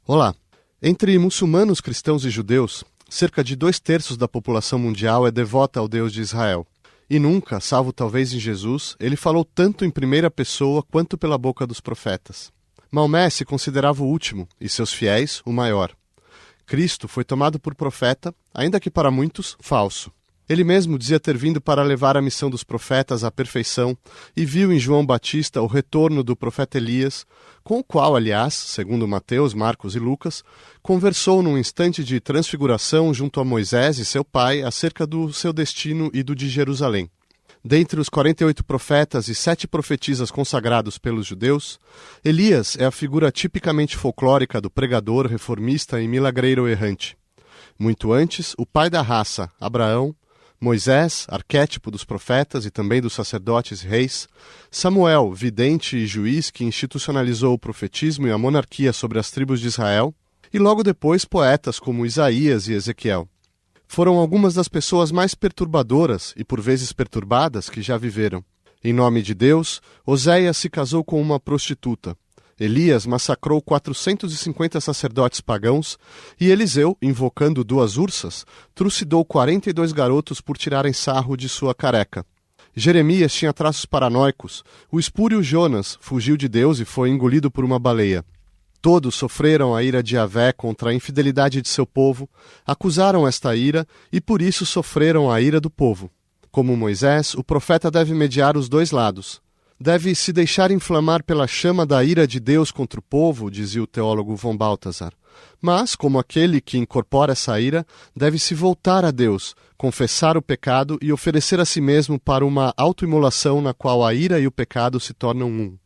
Olá! Entre muçulmanos, cristãos e judeus, cerca de 2/3 da população mundial é devota ao Deus de Israel. E nunca, salvo talvez em Jesus, ele falou tanto em primeira pessoa quanto pela boca dos profetas. Maomé se considerava o último e seus fiéis o maior. Cristo foi tomado por profeta, ainda que para muitos, falso. Ele mesmo dizia ter vindo para levar a missão dos profetas à perfeição e viu em João Batista o retorno do profeta Elias, com o qual, aliás, segundo Mateus, Marcos e Lucas, conversou num instante de transfiguração junto a Moisés e seu pai acerca do seu destino e do de Jerusalém. Dentre os 48 profetas e 7 profetisas consagrados pelos judeus, Elias é a figura tipicamente folclórica do pregador, reformista e milagreiro errante. Muito antes, o pai da raça, Abraão, Moisés, arquétipo dos profetas e também dos sacerdotes e reis, Samuel, vidente e juiz que institucionalizou o profetismo e a monarquia sobre as tribos de Israel, e logo depois poetas como Isaías e Ezequiel. Foram algumas das pessoas mais perturbadoras e por vezes perturbadas que já viveram. Em nome de Deus, Oséias se casou com uma prostituta. Elias massacrou 450 sacerdotes pagãos e Eliseu, invocando 2 ursas, trucidou 42 garotos por tirarem sarro de sua careca. Jeremias tinha traços paranoicos. O espúrio Jonas fugiu de Deus e foi engolido por uma baleia. Todos sofreram a ira de Yahvé contra a infidelidade de seu povo, acusaram esta ira e por isso sofreram a ira do povo. Como Moisés, o profeta deve mediar os 2 lados. Deve se deixar inflamar pela chama da ira de Deus contra o povo, dizia o teólogo von Balthasar. Mas, como aquele que incorpora essa ira, deve se voltar a Deus, confessar o pecado e oferecer a si mesmo para uma autoimolação na qual a ira e o pecado se tornam um.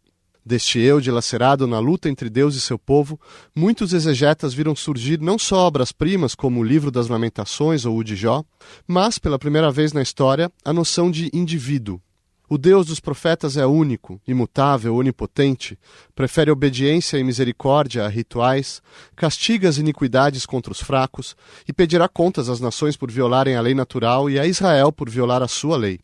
Deste eu dilacerado na luta entre Deus e seu povo, muitos exegetas viram surgir não só obras-primas como o Livro das Lamentações ou o de Jó, mas, pela primeira vez na história, a noção de indivíduo. O Deus dos profetas é único, imutável, onipotente, prefere obediência e misericórdia a rituais, castiga as iniquidades contra os fracos e pedirá contas às nações por violarem a lei natural e a Israel por violar a sua lei.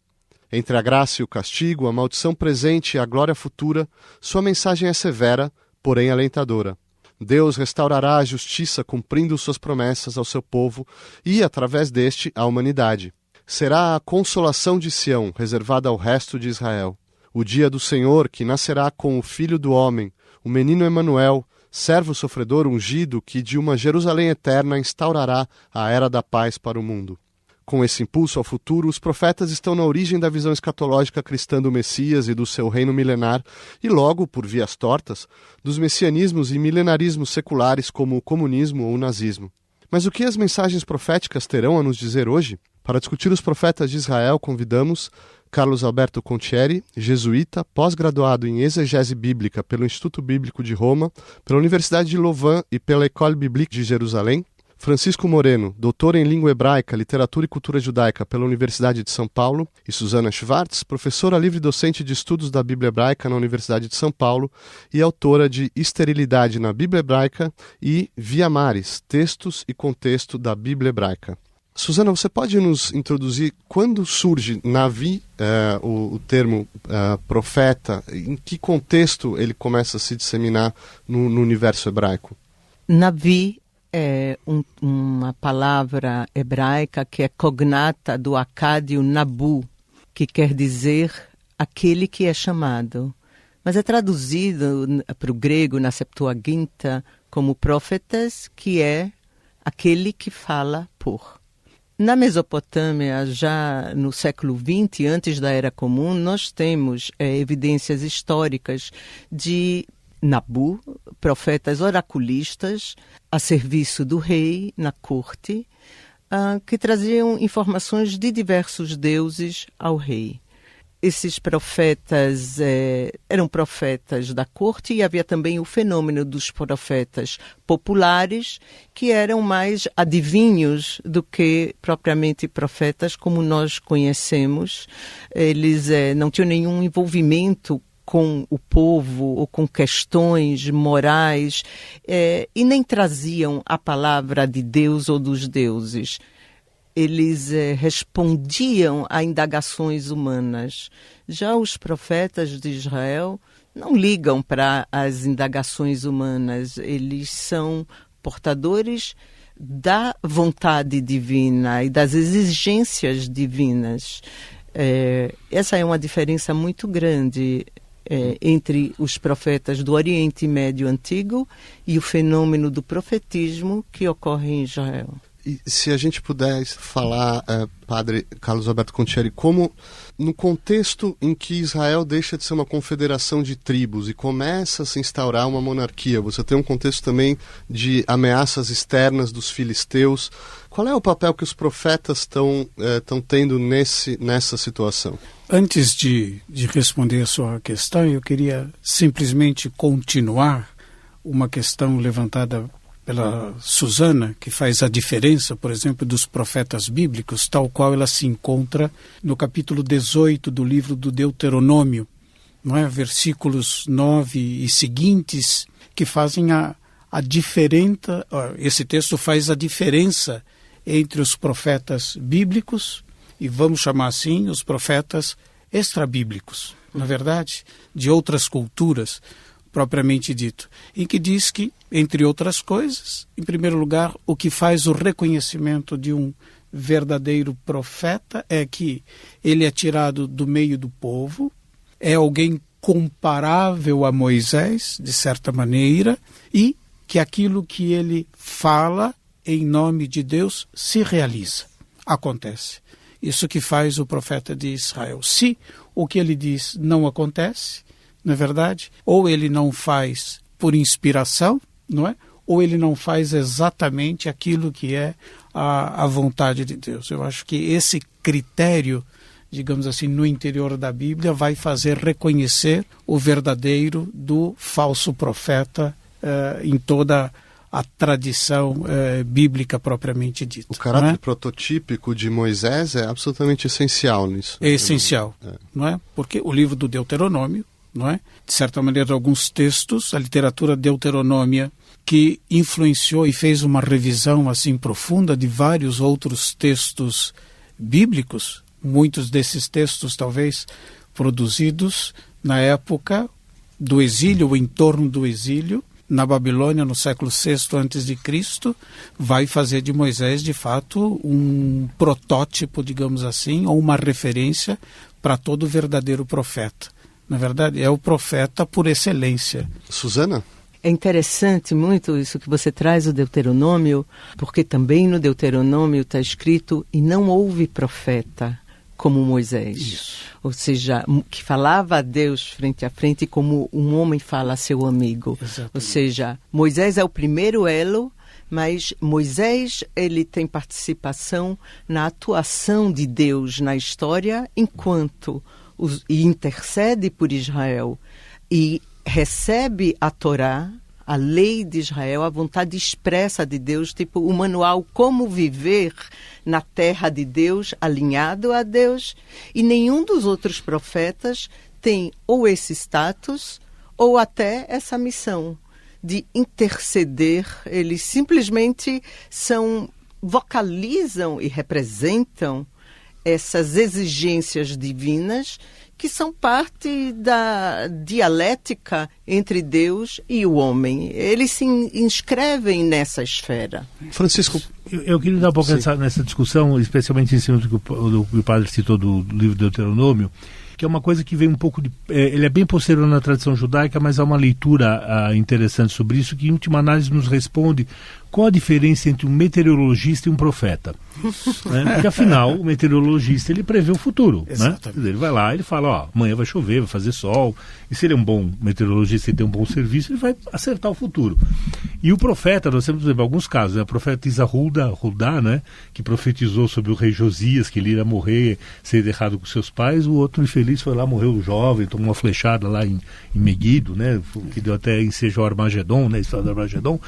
Entre a graça e o castigo, a maldição presente e a glória futura, sua mensagem é severa, porém alentadora. Deus restaurará a justiça cumprindo suas promessas ao seu povo e, através deste, à humanidade. Será a consolação de Sião, reservada ao resto de Israel. O dia do Senhor, que nascerá com o Filho do Homem, o menino Emanuel, servo sofredor ungido, que de uma Jerusalém eterna instaurará a era da paz para o mundo. Com esse impulso ao futuro, os profetas estão na origem da visão escatológica cristã do Messias e do seu reino milenar, e logo, por vias tortas, dos messianismos e milenarismos seculares como o comunismo ou o nazismo. Mas o que as mensagens proféticas terão a nos dizer hoje? Para discutir os profetas de Israel, convidamos Carlos Alberto Contieri, jesuíta, pós-graduado em exegese bíblica pelo Instituto Bíblico de Roma, pela Universidade de Louvain e pela École Biblique de Jerusalém, Francisco Moreno, doutor em língua hebraica, literatura e cultura judaica pela Universidade de São Paulo, e Susana Schwartz, professora livre-docente de estudos da Bíblia Hebraica na Universidade de São Paulo e autora de Esterilidade na Bíblia Hebraica e Via Maris, Textos e Contexto da Bíblia Hebraica. Susana, você pode nos introduzir quando surge Navi, o termo profeta, em que contexto ele começa a se disseminar no universo hebraico? Navi é uma palavra hebraica que é cognata do acádio Nabu, que quer dizer aquele que é chamado. Mas é traduzido para o grego na Septuaginta como profetas, que é aquele que fala por. Na Mesopotâmia, já no século XX, antes da Era Comum, nós temos evidências históricas de Nabu, profetas oraculistas, a serviço do rei na corte, que traziam informações de diversos deuses ao rei. Esses profetas eram profetas da corte e havia também o fenômeno dos profetas populares, que eram mais adivinhos do que propriamente profetas como nós conhecemos. Eles não tinham nenhum envolvimento com o povo ou com questões morais e nem traziam a palavra de Deus ou dos deuses. Eles respondiam a indagações humanas. Já os profetas de Israel não ligam para as indagações humanas, eles são portadores da vontade divina e das exigências divinas. Essa é uma diferença muito grande entre os profetas do Oriente Médio Antigo e o fenômeno do profetismo que ocorre em Israel. E se a gente puder falar, Padre Carlos Alberto Contieri, como no contexto em que Israel deixa de ser uma confederação de tribos e começa a se instaurar uma monarquia, você tem um contexto também de ameaças externas dos filisteus. Qual é o papel que os profetas estão tendo nessa situação? Antes de responder a sua questão, eu queria simplesmente continuar uma questão levantada pela Susana, que faz a diferença, por exemplo, dos profetas bíblicos, tal qual ela se encontra no capítulo 18 do livro do Deuteronômio, não é? Versículos 9 e seguintes, que fazem a diferença. Esse texto faz a diferença entre os profetas bíblicos e, vamos chamar assim, os profetas extrabíblicos, na verdade, de outras culturas, propriamente dito, em que diz que, entre outras coisas, em primeiro lugar, o que faz o reconhecimento de um verdadeiro profeta é que ele é tirado do meio do povo, é alguém comparável a Moisés, de certa maneira, e que aquilo que ele fala em nome de Deus se realiza, acontece. Isso que faz o profeta de Israel. Se o que ele diz não acontece, não é verdade? Ou ele não faz por inspiração, não é? Ou ele não faz exatamente aquilo que é a vontade de Deus. Eu acho que esse critério, digamos assim, no interior da Bíblia, vai fazer reconhecer o verdadeiro do falso profeta em toda a tradição bíblica propriamente dita. O caráter prototípico de Moisés é absolutamente essencial nisso. É essencial, não é? Porque o livro do Deuteronômio, não é? De certa maneira, alguns textos, a literatura deuteronômia, que influenciou e fez uma revisão assim profunda de vários outros textos bíblicos, muitos desses textos talvez produzidos na época do exílio, ou em torno do exílio, na Babilônia, no século VI a.C., vai fazer de Moisés, de fato, um protótipo, digamos assim, ou uma referência para todo verdadeiro profeta. Na verdade, é o profeta por excelência. Susana? É interessante muito isso que você traz, o Deuteronômio, porque também no Deuteronômio está escrito: e não houve profeta como Moisés. Isso. Ou seja, que falava a Deus frente a frente como um homem fala a seu amigo. Exatamente. Ou seja, Moisés é o primeiro elo, mas Moisés ele tem participação na atuação de Deus na história enquanto e intercede por Israel e recebe a Torá, a lei de Israel, a vontade expressa de Deus, tipo o manual como viver na terra de Deus, alinhado a Deus, e nenhum dos outros profetas tem ou esse status ou até essa missão de interceder. Eles simplesmente vocalizam e representam essas exigências divinas que são parte da dialética entre Deus e o homem. Eles se inscrevem nessa esfera. Francisco, eu queria dar um pouco nessa discussão, especialmente em cima do que o padre citou do livro do Deuteronômio, que é uma coisa que vem um pouco de... ele é bem posterior na tradição judaica, mas há uma leitura interessante sobre isso, que em última análise nos responde qual a diferença entre um meteorologista e um profeta. Né? Porque afinal, o meteorologista, ele prevê o futuro. Né? Quer dizer, ele vai lá, ele fala, ó, amanhã vai chover, vai fazer sol, e se ele é um bom meteorologista e tem um bom serviço, ele vai acertar o futuro. E o profeta, nós temos, por exemplo, alguns casos, a profetisa Huldah, né, que profetizou sobre o rei Josias, que ele iria morrer, ser errado com seus pais, o outro infeliz foi lá, morreu jovem, tomou uma flechada lá em Meguido, né, que deu até ensejo ao Armagedon, né, a história do Armagedon,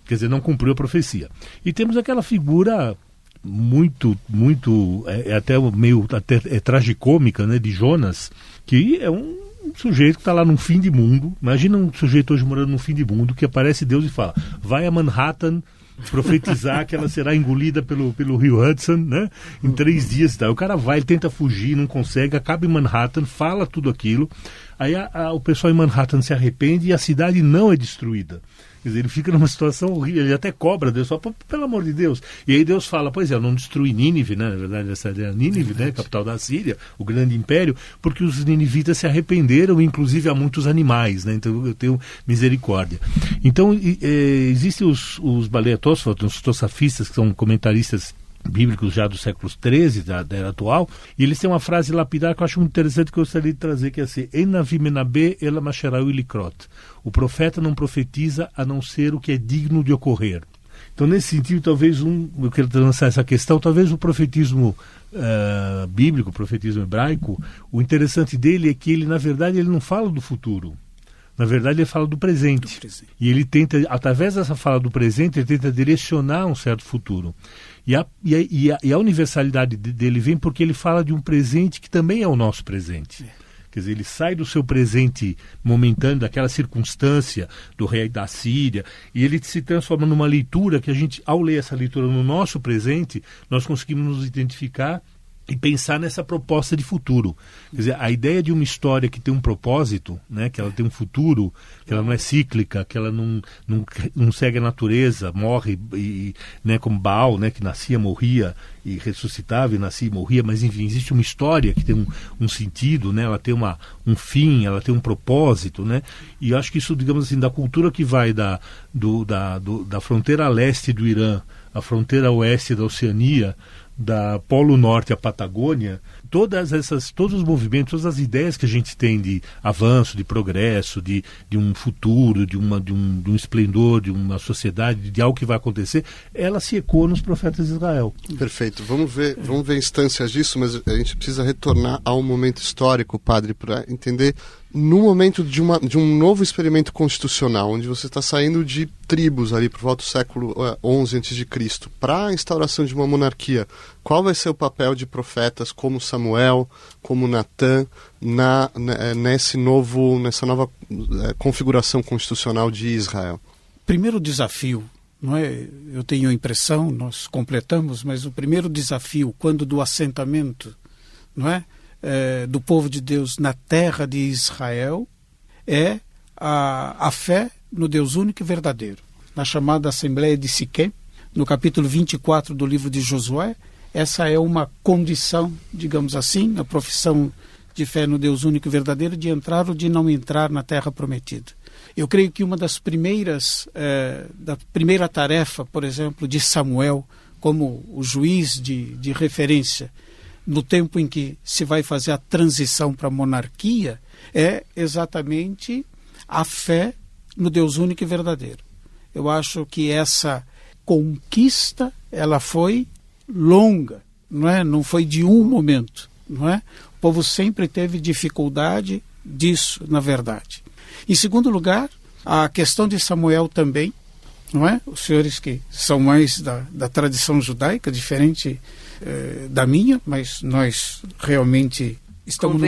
quer dizer, não cumpriu a profecia. E temos aquela figura muito, até meio tragicômica, né, de Jonas, que é um sujeito que está lá num fim de mundo. Imagina um sujeito hoje morando num fim de mundo, que aparece Deus e fala, vai a Manhattan profetizar que ela será engolida pelo rio Hudson, né? Em 3 dias. Tá? O cara vai, ele tenta fugir, não consegue, acaba em Manhattan, fala tudo aquilo. Aí o pessoal em Manhattan se arrepende e a cidade não é destruída. Quer dizer, ele fica numa situação horrível, ele até cobra Deus, só pelo amor de Deus. E aí Deus fala, pois é, eu não destruí Nínive, né? Na verdade, essa é Nínive, né? Capital da Síria, o grande império, porque os ninivitas se arrependeram, inclusive há muitos animais, né? Então eu tenho misericórdia. Então, existem os Balei Tosfot, os tossafistas, que são comentaristas bíblicos já do século XIII, da era atual, e eles têm uma frase lapidar que eu acho muito interessante, que eu gostaria de trazer, que é assim: o profeta não profetiza a não ser o que é digno de ocorrer. Então, nesse sentido, talvez eu quero lançar essa questão, talvez o profetismo bíblico, o profetismo hebraico, o interessante dele é que ele, na verdade, ele não fala do futuro. Na verdade, ele fala do presente. E ele tenta, através dessa fala do presente, ele tenta direcionar um certo futuro. E a universalidade dele vem porque ele fala de um presente que também é o nosso presente. Quer dizer, ele sai do seu presente momentâneo, daquela circunstância do rei da Síria, e ele se transforma numa leitura que a gente, ao ler essa leitura no nosso presente, nós conseguimos nos identificar e pensar nessa proposta de futuro. Quer dizer, a ideia de uma história que tem um propósito, né, que ela tem um futuro, que ela não é cíclica, que ela não segue a natureza, morre, né, como Baal, né, que nascia, morria e ressuscitava, e nascia e morria, mas enfim, existe uma história que tem um sentido, né, ela tem um fim, ela tem um propósito, né, e eu acho que isso, digamos assim, da cultura que vai da fronteira leste do Irã, a fronteira oeste da Oceania, da Polo Norte à Patagônia, todos os movimentos, todas as ideias que a gente tem de avanço, de progresso, de um futuro, de um esplendor, de uma sociedade, de algo que vai acontecer, ela se ecoa nos profetas de Israel. Perfeito. Vamos ver instâncias disso, mas a gente precisa retornar ao momento histórico, padre, para entender no momento de um novo experimento constitucional, onde você está saindo de tribos ali por volta do século XI a.C. para a instauração de uma monarquia. Qual vai ser o papel de profetas como Samuel, como Natã, nessa nova configuração constitucional de Israel? Primeiro desafio, não é? Eu tenho a impressão, nós completamos, mas o primeiro desafio, quando do assentamento, não é? Do povo de Deus na terra de Israel, é a fé no Deus único e verdadeiro. Na chamada Assembleia de Siquém, no capítulo 24 do livro de Josué, essa é uma condição, digamos assim, a profissão de fé no Deus único e verdadeiro, de entrar ou de não entrar na terra prometida. Eu creio que uma das primeiras, da primeira tarefa, por exemplo, de Samuel, como o juiz de referência, no tempo em que se vai fazer a transição para a monarquia, é exatamente a fé no Deus único e verdadeiro. Eu acho que essa conquista, ela foi longa, não é? Não foi de um momento, não é? O povo sempre teve dificuldade disso, na verdade. Em segundo lugar, a questão de Samuel também, não é? Os senhores que são mais da tradição judaica, diferente da minha, mas nós realmente estamos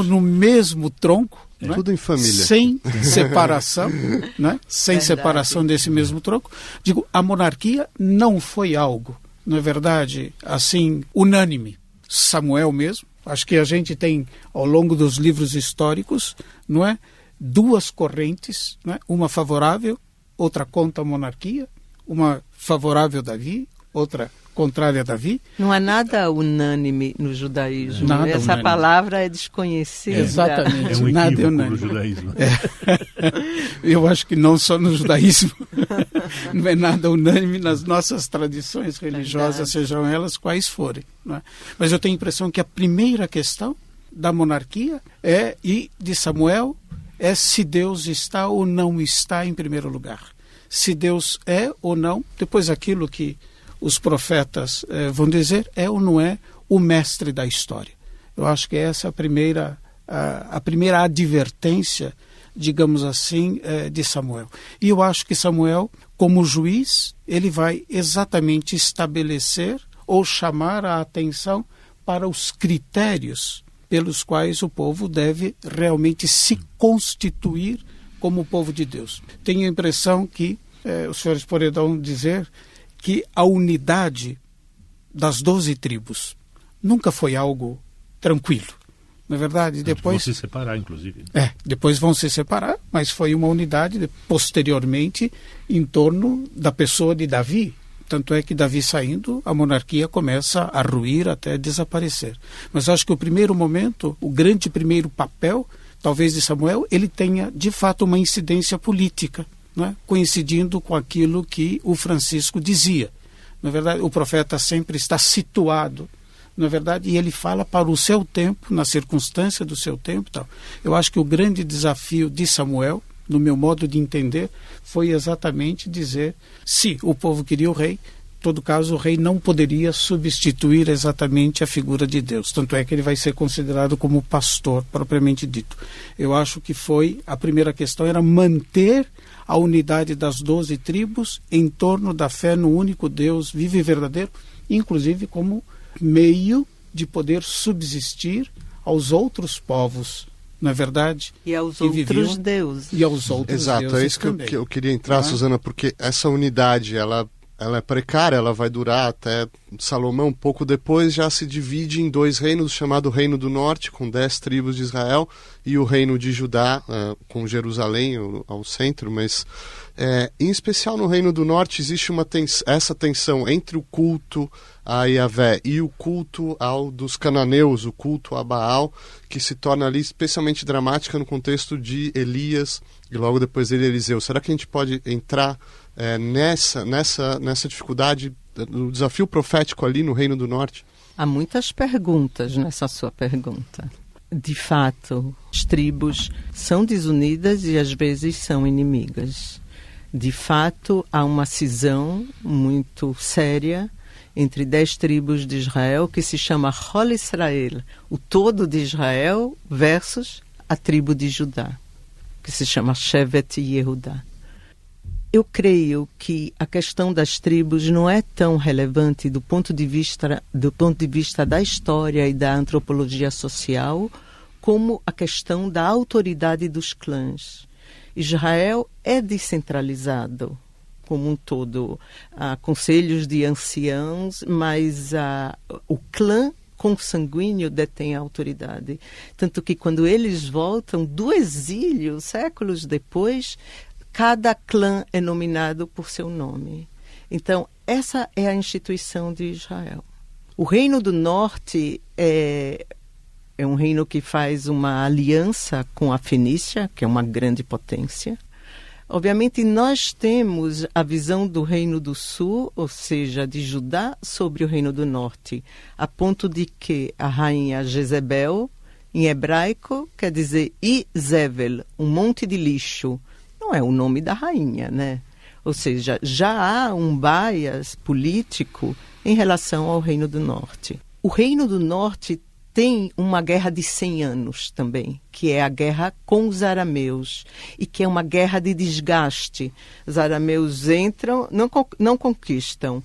no mesmo tronco, não é? Tudo em família, sem separação, né? Sem separação desse mesmo tronco. Digo, a monarquia não foi algo, não é verdade, assim, unânime. Samuel mesmo, acho que a gente tem, ao longo dos livros históricos, não é, duas correntes, não é? Uma favorável, outra contra a monarquia, uma favorável a Davi, outra contrária a Davi. Não há nada unânime no judaísmo. Nada Essa unânime. Palavra é desconhecida. Exatamente. É um nada equívoco unânime. no judaísmo. Eu acho que não só no judaísmo, não é nada unânime nas nossas tradições religiosas, sejam elas quais forem. Não é? Mas eu tenho a impressão que a primeira questão da monarquia e de Samuel é se Deus está ou não está em primeiro lugar. Se Deus é ou não, depois aquilo que os profetas vão dizer, é ou não é o mestre da história. Eu acho que essa é a primeira advertência, digamos assim, de Samuel. E eu acho que Samuel, como juiz, ele vai exatamente estabelecer ou chamar a atenção para os critérios pelos quais o povo deve realmente se constituir como povo de Deus. Tenho a impressão que os senhores poderão dizer que a unidade das 12 tribos nunca foi algo tranquilo. Na verdade, depois... Vão se separar, inclusive. Depois vão se separar, mas foi uma unidade posteriormente em torno da pessoa de Davi. Tanto é que Davi saindo, a monarquia começa a ruir até desaparecer. Mas acho que o primeiro momento, o grande primeiro papel, talvez de Samuel, ele tenha de fato uma incidência política, né? Coincidindo com aquilo que o Francisco dizia. Na verdade, o profeta sempre está situado, na verdade, e ele fala para o seu tempo, na circunstância do seu tempo. Tal. Eu acho que o grande desafio de Samuel, no meu modo de entender, foi exatamente dizer, se o povo queria o rei, em todo caso o rei não poderia substituir exatamente a figura de Deus. Tanto é que ele vai ser considerado como pastor, propriamente dito. Eu acho que a primeira questão era manter a unidade das 12 tribos em torno da fé no único Deus vivo e verdadeiro, inclusive como meio de poder subsistir aos outros povos, não é verdade? E aos outros deuses. E aos outros Exato, deuses. Exato, é isso que eu queria entrar, Suzana, porque essa unidade, ela é precária, ela vai durar até Salomão. Pouco depois já se divide em 2 reinos, chamado Reino do Norte, com 10 tribos de Israel, e o Reino de Judá, com Jerusalém ao centro, mas em especial no Reino do Norte existe essa tensão entre o culto a Yahvé e o culto dos cananeus, o culto a Baal, que se torna ali especialmente dramática no contexto de Elias e logo depois dele Eliseu. Será que a gente pode entrar nessa dificuldade, no desafio profético ali no Reino do Norte? Há muitas perguntas nessa sua pergunta. De fato, as tribos são desunidas e às vezes são inimigas. De fato, há uma cisão muito séria entre 10 tribos de Israel, que se chama Chol Israel, o todo de Israel, versus a tribo de Judá, que se chama Shevet Yehudá. Eu creio que a questão das tribos não é tão relevante do ponto de vista da história e da antropologia social, como a questão da autoridade dos clãs. Israel é descentralizado como um todo. Há conselhos de anciãos, mas o clã consanguíneo detém a autoridade. Tanto que quando eles voltam do exílio, séculos depois, cada clã é nominado por seu nome. Então, essa é a instituição de Israel. O Reino do Norte é um reino que faz uma aliança com a Fenícia, que é uma grande potência. Obviamente, nós temos a visão do Reino do Sul, ou seja, de Judá, sobre o Reino do Norte, a ponto de que a rainha Jezebel, em hebraico, quer dizer Izevel, um monte de lixo. Não é o nome da rainha, né? Ou seja, já há um bias político em relação ao Reino do Norte. O Reino do Norte tem uma guerra de 100 anos também, que é a guerra com os arameus, e que é uma guerra de desgaste. Os arameus entram, não conquistam,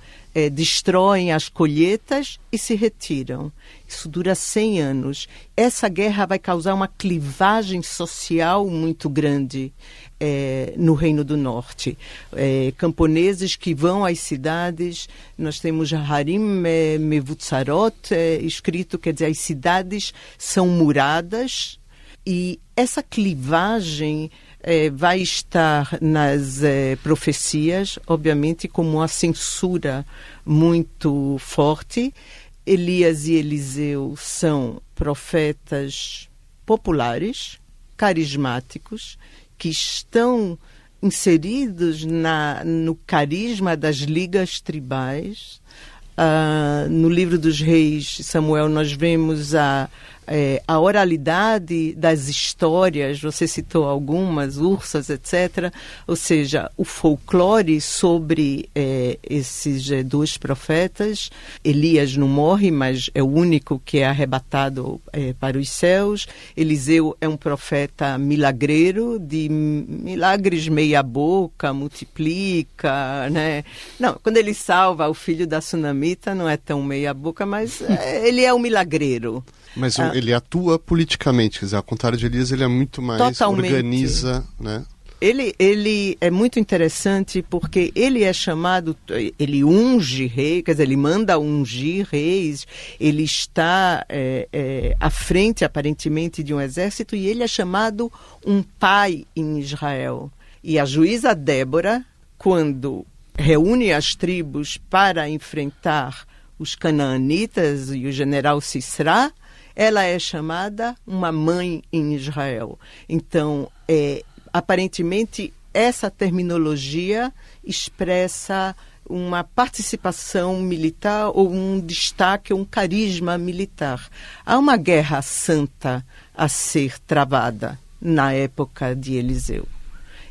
destroem as colheitas e se retiram. Isso dura 100 anos. Essa guerra vai causar uma clivagem social muito grande no Reino do Norte. Camponeses que vão às cidades, nós temos Harim Mevutzarot escrito, quer dizer, as cidades são muradas, e essa clivagem vai estar nas profecias, obviamente, como uma censura muito forte. Elias e Eliseu são profetas populares, carismáticos, que estão inseridos no carisma das ligas tribais. No livro dos Reis, Samuel, nós vemos a oralidade das histórias, você citou algumas, ursas, etc. Ou seja, o folclore sobre esses 2 profetas. Elias não morre, mas é o único que é arrebatado para os céus. Eliseu é um profeta milagreiro, de milagres meia boca, multiplica, né? Não, quando ele salva o filho da sunamita, não é tão meia boca, mas ele é um milagreiro. Mas ele atua politicamente, quer dizer, ao contrário de Elias, ele é muito mais, totalmente. Organiza, né? ele é muito interessante porque ele é chamado, ele unge rei, quer dizer, ele manda ungir reis, ele está à frente, aparentemente, de um exército, e ele é chamado um pai em Israel. E a juíza Débora, quando reúne as tribos para enfrentar os canaanitas e o general Sisrá, ela é chamada uma mãe em Israel. Então, aparentemente, essa terminologia expressa uma participação militar ou um destaque, um carisma militar. Há uma guerra santa a ser travada na época de Eliseu.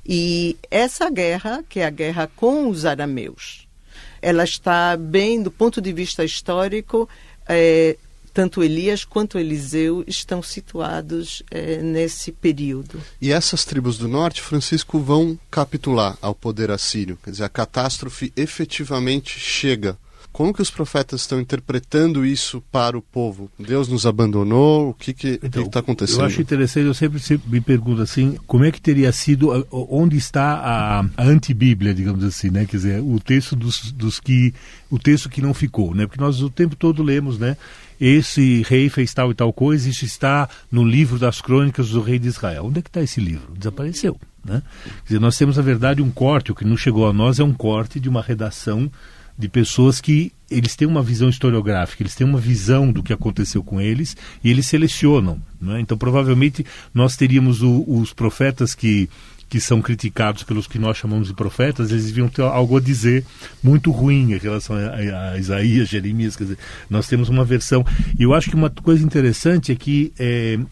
E essa guerra, que é a guerra com os arameus, ela está bem, do ponto de vista histórico, tanto Elias quanto Eliseu estão situados nesse período. E essas tribos do norte, Francisco, vão capitular ao poder assírio. Quer dizer, a catástrofe efetivamente chega. Como que os profetas estão interpretando isso para o povo? Deus nos abandonou? O que está acontecendo? Eu acho interessante, eu sempre me pergunto assim, como é que teria sido, onde está a antibíblia, digamos assim, né? Quer dizer, o texto o texto que não ficou, né? Porque nós o tempo todo lemos, né? Esse rei fez tal e tal coisa, isso está no livro das crônicas do rei de Israel. Onde é que está esse livro? Desapareceu, né? Quer dizer, nós temos, na verdade, um corte, o que não chegou a nós é um corte de uma redação de pessoas que eles têm uma visão historiográfica, eles têm uma visão do que aconteceu com eles e eles selecionam, né? Então provavelmente nós teríamos os profetas que são criticados pelos que nós chamamos de profetas, eles deviam ter algo a dizer muito ruim em relação a Isaías, Jeremias, quer dizer, nós temos uma versão. E eu acho que uma coisa interessante é que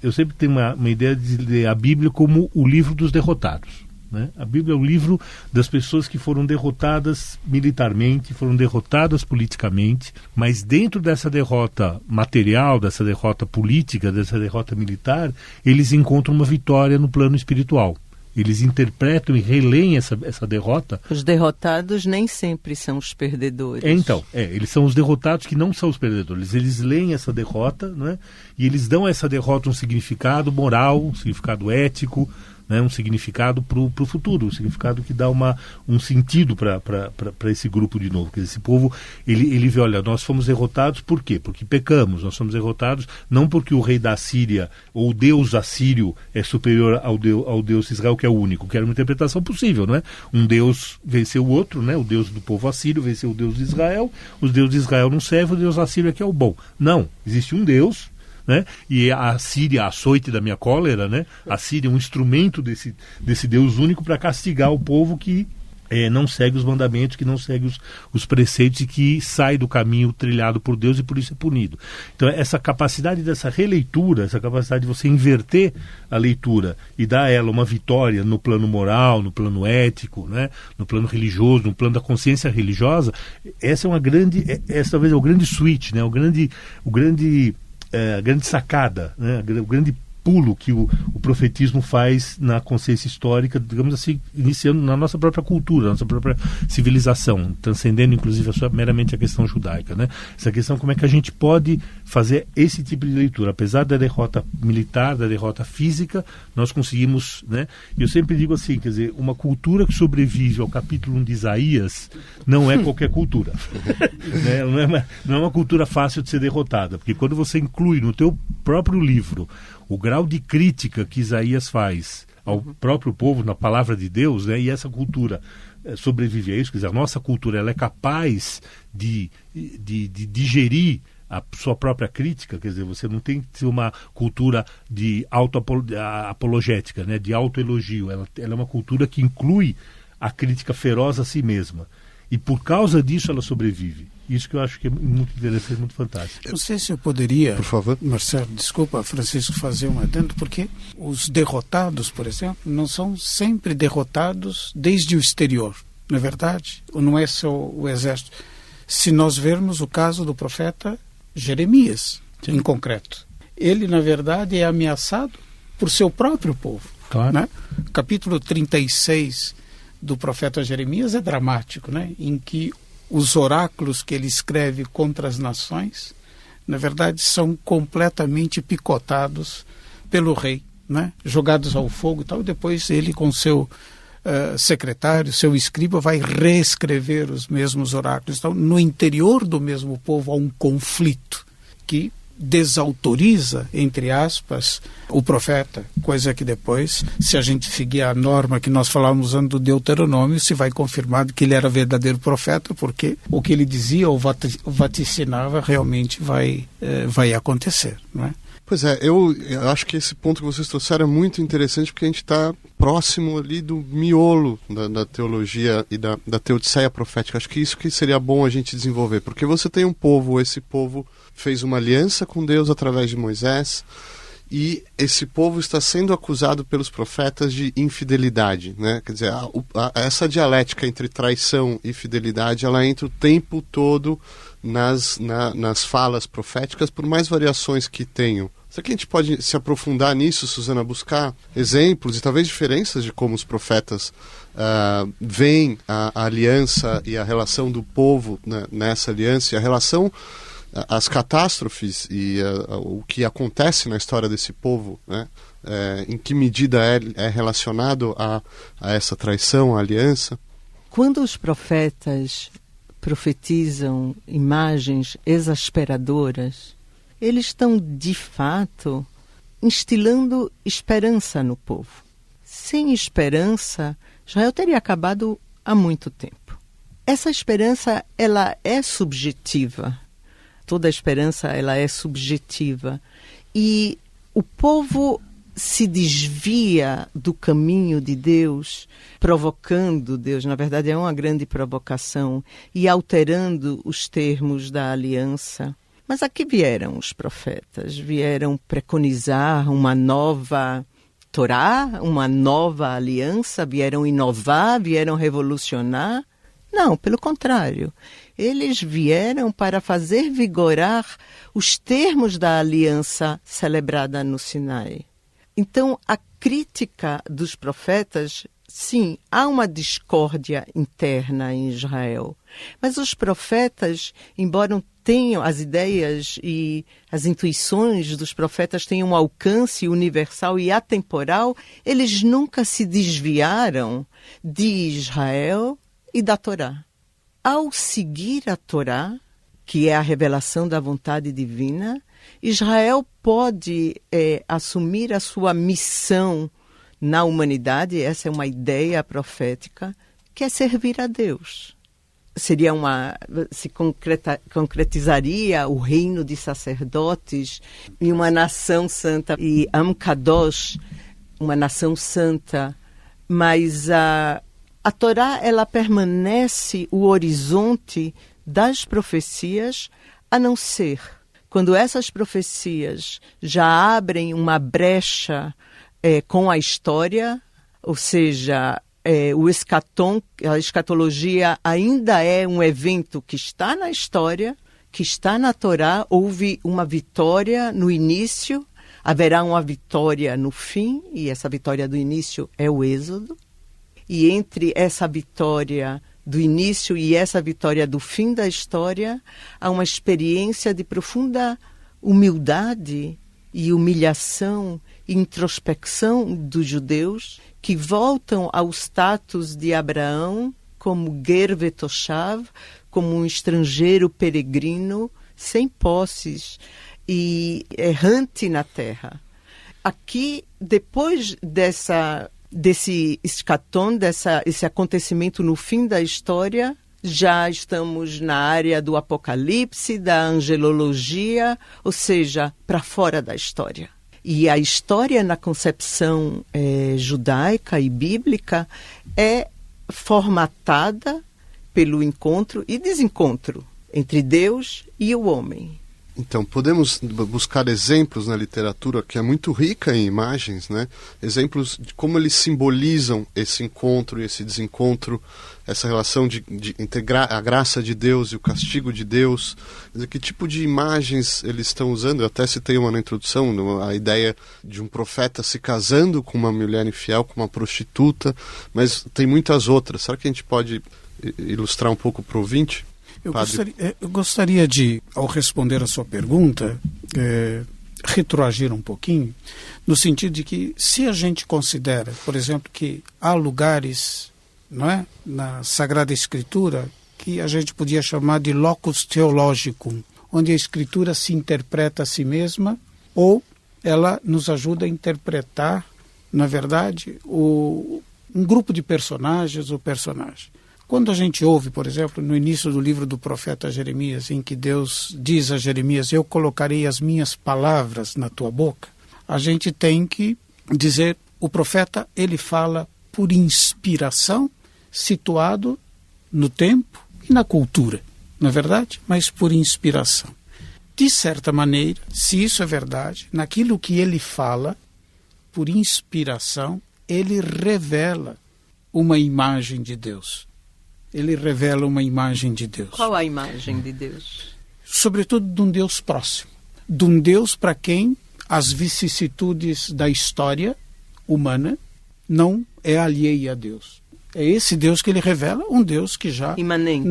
eu sempre tenho uma ideia de ler a Bíblia como o livro dos derrotados, né? A Bíblia é o livro das pessoas que foram derrotadas militarmente, foram derrotadas politicamente, mas dentro dessa derrota material, dessa derrota política, dessa derrota militar, eles encontram uma vitória no plano espiritual. Eles interpretam e releem essa derrota. Os derrotados nem sempre são os perdedores. Então, eles são os derrotados que não são os perdedores. Eles leem essa derrota, né? E eles dão a essa derrota um significado moral, um significado ético, né, um significado para o futuro, um significado que dá um sentido para esse grupo de novo. Quer dizer, esse povo, ele vê, olha, nós fomos derrotados por quê? Porque pecamos, nós fomos derrotados não porque o rei da Síria ou o Deus assírio é superior ao Deus de Israel, que é o único, que era uma interpretação possível, não é? Um Deus venceu o outro, né? O Deus do povo assírio venceu o Deus de Israel, os deuses de Israel não servem, o Deus assírio é que é o bom. Não, existe um Deus, né? E a Síria, a açoite da minha cólera, né? A Síria é um instrumento desse Deus único para castigar o povo que não segue os mandamentos, que não segue os preceitos e que sai do caminho trilhado por Deus e por isso é punido. Então essa capacidade dessa releitura, essa capacidade de você inverter a leitura e dar a ela uma vitória no plano moral, no plano ético, né? No plano religioso, no plano da consciência religiosa, essa talvez é o grande switch, né? A grande sacada, né? O grande pulo que o profetismo faz na consciência histórica, digamos assim, iniciando na nossa própria cultura, na nossa própria civilização, transcendendo inclusive meramente a questão judaica, né? Essa questão, como é que a gente pode fazer esse tipo de leitura, apesar da derrota militar, da derrota física, nós conseguimos, né? Eu sempre digo assim, quer dizer, uma cultura que sobrevive ao capítulo 1 de Isaías não é qualquer cultura, né? Não é uma cultura fácil de ser derrotada, porque quando você inclui no teu próprio livro o grau de crítica que Isaías faz ao próprio povo na palavra de Deus, né? E essa cultura sobrevive a isso, quer dizer, a nossa cultura ela é capaz de digerir a sua própria crítica, quer dizer, você não tem que ter uma cultura de apologética, né? De autoelogio, ela é uma cultura que inclui a crítica feroz a si mesma. E por causa disso ela sobrevive. Isso que eu acho que é muito interessante, muito fantástico. Não sei se eu poderia, por favor, Marcelo, desculpa, Francisco, fazer um adendo, porque os derrotados, por exemplo, não são sempre derrotados desde o exterior, não é verdade? Ou não é só o exército. Se nós vermos o caso do profeta Jeremias, sim, em concreto, ele, na verdade, é ameaçado por seu próprio povo. Claro. Né? Capítulo 36 do profeta Jeremias é dramático, né? Em que os oráculos que ele escreve contra as nações, na verdade, são completamente picotados pelo rei, né? Jogados ao fogo e tal, e depois ele, com seu secretário, seu escriba vai reescrever os mesmos oráculos. Então, no interior do mesmo povo há um conflito que desautoriza, entre aspas, o profeta, coisa que depois, se a gente seguir a norma que nós falávamos antes do Deuteronômio, se vai confirmar que ele era verdadeiro profeta, porque o que ele dizia ou vaticinava realmente vai acontecer, não é? Pois é, eu acho que esse ponto que vocês trouxeram é muito interessante, porque a gente está próximo ali do miolo da teologia e da teodiceia profética. Acho que isso que seria bom a gente desenvolver, porque você tem um povo, esse povo fez uma aliança com Deus através de Moisés, e esse povo está sendo acusado pelos profetas de infidelidade, né? Quer dizer, essa dialética entre traição e fidelidade, ela entra o tempo todo nas falas proféticas, por mais variações que tenham. Será que a gente pode se aprofundar nisso, Suzana, buscar exemplos e talvez diferenças de como os profetas veem a aliança e a relação do povo, né, nessa aliança, e a relação, as catástrofes e o que acontece na história desse povo, né, em que medida é relacionado a essa traição, a aliança? Quando os profetas profetizam imagens exasperadoras, eles estão, de fato, instilando esperança no povo. Sem esperança, Israel teria acabado há muito tempo. Essa esperança, ela é subjetiva. Toda esperança, ela é subjetiva. E o povo se desvia do caminho de Deus, provocando Deus, na verdade é uma grande provocação, e alterando os termos da aliança. Mas aqui vieram os profetas, vieram preconizar uma nova Torá, uma nova aliança, vieram inovar, vieram revolucionar. Não, pelo contrário. Eles vieram para fazer vigorar os termos da aliança celebrada no Sinai. Então, a crítica dos profetas, sim, há uma discórdia interna em Israel. Mas os profetas, embora tenham as ideias e as intuições dos profetas tenham um alcance universal e atemporal, eles nunca se desviaram de Israel e da Torá. Ao seguir a Torá, que é a revelação da vontade divina, Israel pode assumir a sua missão na humanidade, essa é uma ideia profética, que é servir a Deus. Se concretizaria o reino de sacerdotes e uma nação santa, e Am Kadosh, uma nação santa, mas a Torá, ela permanece o horizonte das profecias, a não ser quando essas profecias já abrem uma brecha com a história, ou seja, o escatom, a escatologia ainda é um evento que está na história, que está na Torá. Houve uma vitória no início, haverá uma vitória no fim, e essa vitória do início é o Êxodo. E entre essa vitória do início e essa vitória do fim da história, há uma experiência de profunda humildade e humilhação e introspecção dos judeus, que voltam ao status de Abraão como ger vetoshav, como um estrangeiro peregrino, sem posses e errante na terra. Aqui, depois desse escatom, esse acontecimento no fim da história, já estamos na área do apocalipse, da angelologia, ou seja, para fora da história. E a história na concepção judaica e bíblica é formatada pelo encontro e desencontro entre Deus e o homem. Então, podemos buscar exemplos na literatura que é muito rica em imagens, né? Exemplos de como eles simbolizam esse encontro e esse desencontro, essa relação de integrar a graça de Deus e o castigo de Deus. Que tipo de imagens eles estão usando? Eu até citei uma na introdução, a ideia de um profeta se casando com uma mulher infiel, com uma prostituta, mas tem muitas outras. Será que a gente pode ilustrar um pouco para o ouvinte? Eu gostaria de, ao responder a sua pergunta, retroagir um pouquinho, no sentido de que, se a gente considera, por exemplo, que há lugares, não é, na Sagrada Escritura que a gente podia chamar de locus theologicum, onde a Escritura se interpreta a si mesma, ou ela nos ajuda a interpretar, na verdade, um grupo de personagens ou personagem. Quando a gente ouve, por exemplo, no início do livro do profeta Jeremias, em que Deus diz a Jeremias: eu colocarei as minhas palavras na tua boca, a gente tem que dizer, o profeta, ele fala por inspiração, situado no tempo e na cultura, não é verdade? Mas por inspiração. De certa maneira, se isso é verdade, naquilo que ele fala, por inspiração, ele revela uma imagem de Deus. Ele revela uma imagem de Deus. Qual a imagem de Deus? Sobretudo de um Deus próximo. De um Deus para quem as vicissitudes da história humana não é alheia a Deus. É esse Deus que ele revela, um Deus que já... Imanente.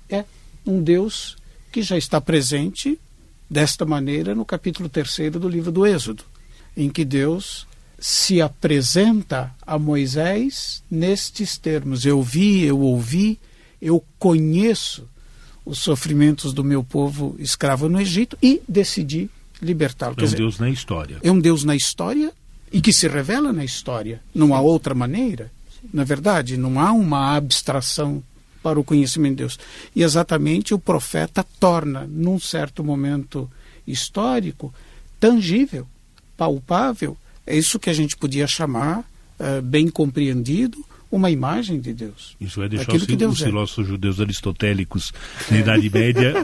É um Deus que já está presente desta maneira no capítulo 3 do livro do Êxodo, em que Deus se apresenta a Moisés nestes termos: eu vi, eu ouvi, eu conheço os sofrimentos do meu povo escravo no Egito e decidi libertá-lo. É um Deus na história. É um Deus na história e que se revela na história. Não há outra maneira. Na verdade, não há uma abstração para o conhecimento de Deus. E exatamente o profeta torna, num certo momento histórico, tangível, palpável, é isso que a gente podia chamar, bem compreendido, uma imagem de Deus. Isso é deixar os filósofos judeus aristotélicos na Idade Média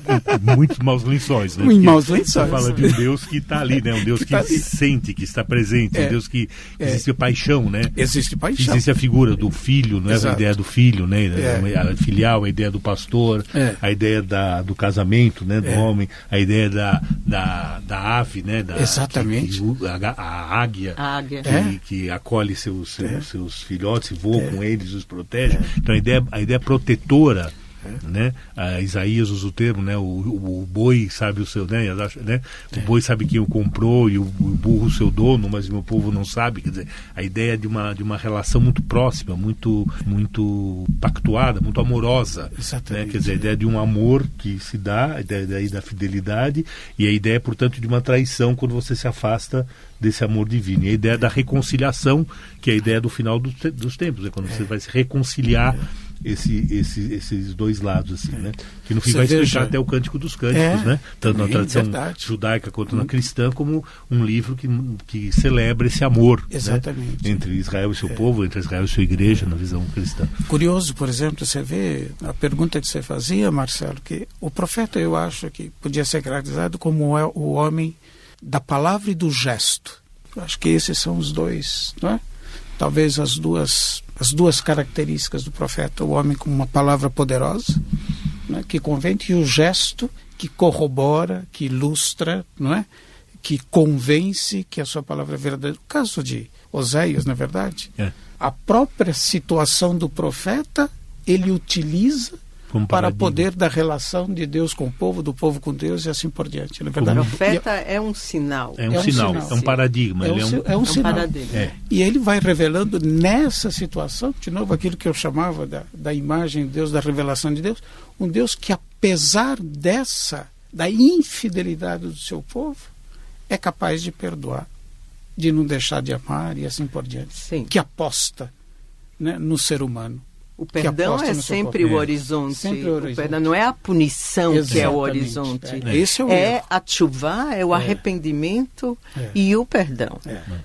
muito maus lençóis, né? Muito maus lençóis. Você fala de um Deus que está ali, né? Um Deus que sente, que está presente, um Deus que existe paixão, né? Existe paixão. Existe a figura do filho, não é? A ideia do filho, né? A filial, a ideia do pastor, a ideia do casamento, né? Do homem, a ideia da ave, né? Exatamente. A águia. Que acolhe seus filhotes e voa com eles, os protege. Então a ideia protetora, né? A Isaías usa o termo, né? O boi sabe o seu, né? O boi sabe quem o comprou e o burro o seu dono, mas o meu povo não sabe. Quer dizer, a ideia de uma relação muito próxima, muito pactuada, muito amorosa. Né? Quer dizer, a ideia de um amor que se dá, a ideia da fidelidade, e a ideia, portanto, de uma traição quando você se afasta desse amor divino. E a ideia da reconciliação, que é a ideia do final dos tempos, é quando você vai se reconciliar esses dois lados, assim, né? Que no fim vai explicar até o Cântico dos Cânticos, né? Tanto na tradição judaica quanto na cristã, como um livro que celebra esse amor, né? Entre Israel e seu povo, entre Israel e sua igreja, na visão cristã. Curioso, por exemplo, você vê a pergunta que você fazia, Marcelo, que o profeta, eu acho que podia ser caracterizado como o homem da palavra e do gesto. Eu acho que esses são os dois, não é? Talvez as duas características do profeta: o homem com uma palavra poderosa, né, que convence, e o gesto que corrobora, que ilustra, não é? Que convence que a sua palavra é verdadeira. O caso de Oséias, na verdade, a própria situação do profeta ele utiliza para poder da relação de Deus com o povo, do povo com Deus e assim por diante. O profeta é um sinal. É um paradigma. É um sinal. Paradigma. E ele vai revelando nessa situação, de novo, aquilo que eu chamava da imagem de Deus, da revelação de Deus, um Deus que, apesar da infidelidade do seu povo, é capaz de perdoar, de não deixar de amar e assim por diante. Sim. Que aposta, né, no ser humano. O perdão é sempre o horizonte. Sempre o horizonte. O perdão não é a punição que é o horizonte. Esse é o erro. A tchuvá, é o arrependimento e o perdão.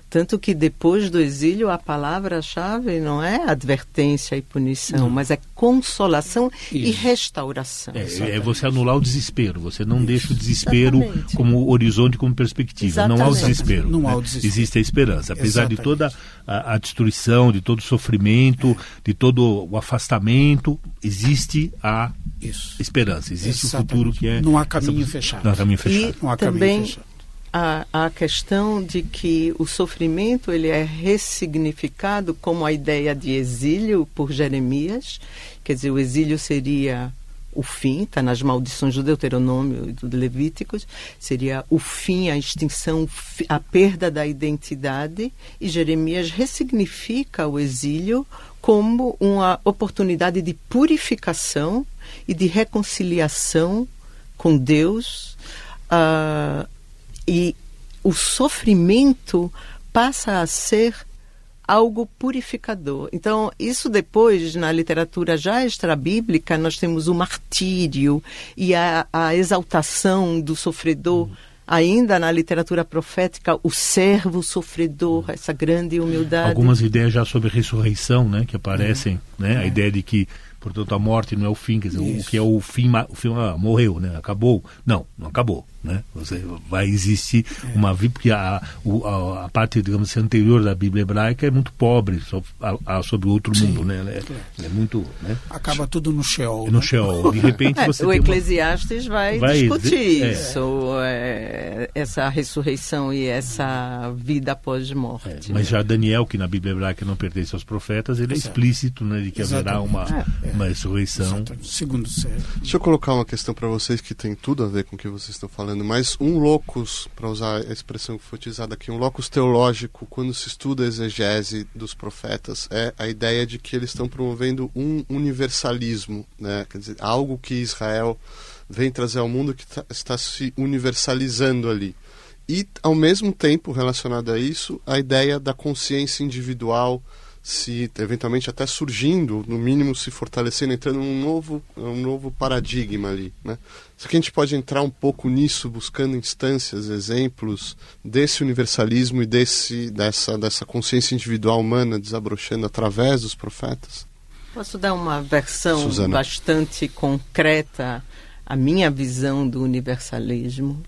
Tanto que depois do exílio a palavra-chave não é advertência e punição, mas é consolação e restauração. É você anular o desespero. Você não deixa o desespero como horizonte, como perspectiva. Não há o desespero. Não há o desespero. Existe a esperança. Apesar de toda a destruição, de todo o sofrimento, de todo o afastamento, existe a esperança, existe o futuro que é... Não há caminho fechado. Não há caminho fechado. E não há também fechado. A questão de que o sofrimento ele é ressignificado como a ideia de exílio por Jeremias, quer dizer, o exílio seria o fim, está nas maldições do Deuteronômio e do Levíticos, seria o fim, a extinção, a perda da identidade, e Jeremias ressignifica o exílio como uma oportunidade de purificação e de reconciliação com Deus, e o sofrimento passa a ser algo purificador. Então, isso depois, na literatura já extrabíblica, nós temos o martírio e a exaltação do sofredor. Ainda na literatura profética, o servo sofredor, essa grande humildade. Algumas ideias já sobre ressurreição, né, que aparecem, né, a ideia de que, portanto, a morte não é o fim, quer dizer, o que é o fim morreu, né, acabou. Não acabou, né, vai existir uma vida, porque a parte, digamos assim, anterior da Bíblia hebraica é muito pobre sobre o outro mundo, né, é muito, né. Acaba tudo no Sheol. No Sheol, de repente você o Eclesiastes vai discutir isso, essa ressurreição e essa vida após morte. Mas já Daniel, que na Bíblia hebraica não pertence aos profetas, ele é explícito, né, de que haverá uma ressurreição. Segundo século. Deixa eu colocar uma questão para vocês que tem tudo a ver com o que vocês estão falando, mas um locus, para usar a expressão que foi utilizada aqui, um locus teológico, quando se estuda a exegese dos profetas, é a ideia de que eles estão promovendo um universalismo, né? Quer dizer, algo que Israel vem trazer ao mundo que está se universalizando ali. E, ao mesmo tempo, relacionado a isso, a ideia da consciência individual se eventualmente até surgindo, no mínimo se fortalecendo, entrando num novo paradigma ali, né? Só que a gente pode entrar um pouco nisso, buscando instâncias, exemplos desse universalismo e dessa consciência individual humana desabrochando através dos profetas? Posso dar uma versão Suzana bastante concreta, a minha visão do universalismo?